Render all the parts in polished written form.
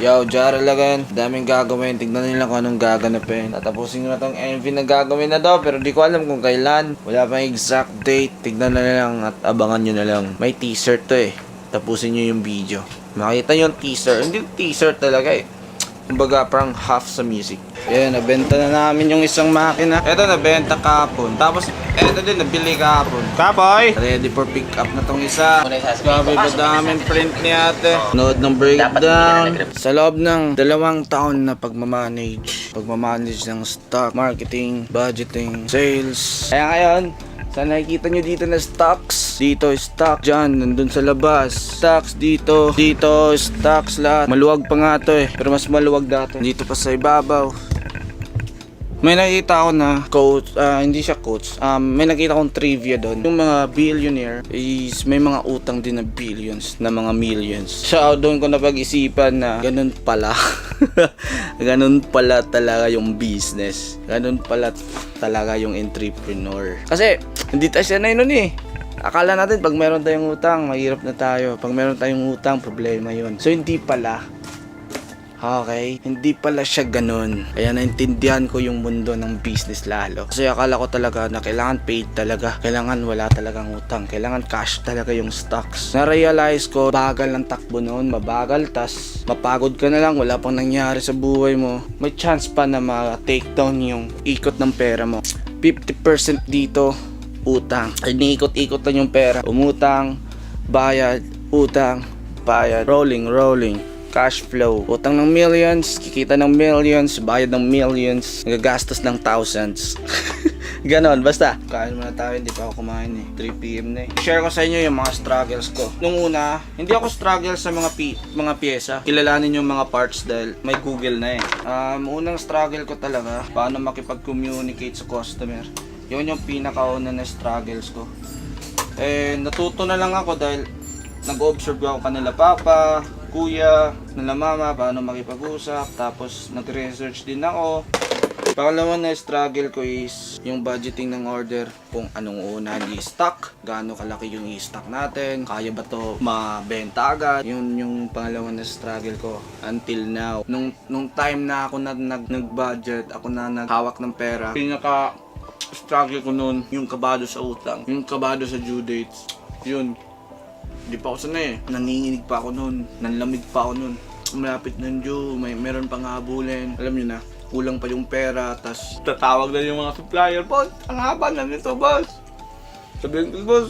Yo, Jara Lagan. Daming gagawin. Tignan nila kung anong gaganapin. Tatapusin ko na tong MV na gagawin na daw. Pero di ko alam kung kailan. Wala pang exact date. Tignan na lang at abangan nyo na lang. May teaser to eh. Tapusin nyo yung video. Makita nyo yung teaser. Hindi teaser talaga eh. Kumbaga, parang half sa music. Ayan, nabenta na namin yung isang makina. Eto, nabenta kahapon. Tapos, eto din, nabili kahapon. Kapoy! Ready for pick up na tong isa. Grabe ba daming print ni ate. Nood ng breakdown. Sa loob ng 2 taon na pagmamanage ng stock, marketing, budgeting, sales. Kaya ngayon, sa nakikita nyo dito na stocks, dito stock, dyan, nandun sa labas, stocks dito, stocks lahat. Maluwag pa nga to eh, pero mas maluwag dati. Dito pa sa ibabaw. May nakita ako na quote, hindi siya quotes, may nakita akong trivia doon. Yung mga billionaire is may mga utang din na billions, na mga millions. So doon ko napag-isipan na ganun pala. Ganun pala talaga yung business. Ganun pala talaga yung entrepreneur. Kasi hindi tayo sanay nun eh. Akala natin pag meron tayong utang, mahirap na tayo. Pag meron tayong utang, problema yun. So hindi pala. Okay, hindi pala siya ganun. Kaya naintindihan ko yung mundo ng business lalo. Kasi akala ko talaga na kailangan paid talaga. Kailangan wala talagang utang. Kailangan cash talaga yung stocks. Na-realize ko, bagal ng takbo noon. Mabagal, tas mapagod ka na lang. Wala pang nangyari sa buhay mo. May chance pa na ma-take down yung ikot ng pera mo. 50% dito, utang. Iniikot-ikot lang yung pera. Umutang, bayad, utang, bayad. Rolling. Cash flow. Utang ng millions, kikita ng millions, bayad ng millions, nagagastos ng thousands. Ganon, basta. Kain muna tayo, hindi pa ako kumain eh. 3 PM na eh. Share ko sa inyo yung mga struggles ko. Nung una, hindi ako struggle sa mga pyesa. Kilalanin yung mga parts dahil may Google na eh. Unang struggle ko talaga, paano makipag-communicate sa customer. Yun yung pinakauna na struggles ko. Eh, natuto na lang ako dahil nag-observe ako kanila papa, kuya, nila mama, paano makipag-usap. Tapos nag-research din ako. Pangalawa na struggle ko is yung budgeting ng order. Kung anong unahan i-stock, gaano kalaki yung i-stock natin, kaya ba to mabenta agad. Yun yung pangalawa na struggle ko until now. Nung time na ako nag-budget, ako na naghawak ng pera, pinaka struggle ko noon yung kabado sa utang, yung kabado sa due dates. Yun, hindi pa ako sanay eh. Nanginginig pa ako noon, nanlamig pa ako noon. Malapit ng due, meron pang habulin. Alam niyo na, kulang pa yung pera, tas tatawag na yung mga supplier. Boss, ang haba na nito, boss. Sabihin ko,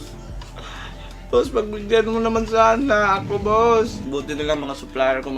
boss, pagbigyan mo naman sana ako, boss. Buti na lang mga supplier ko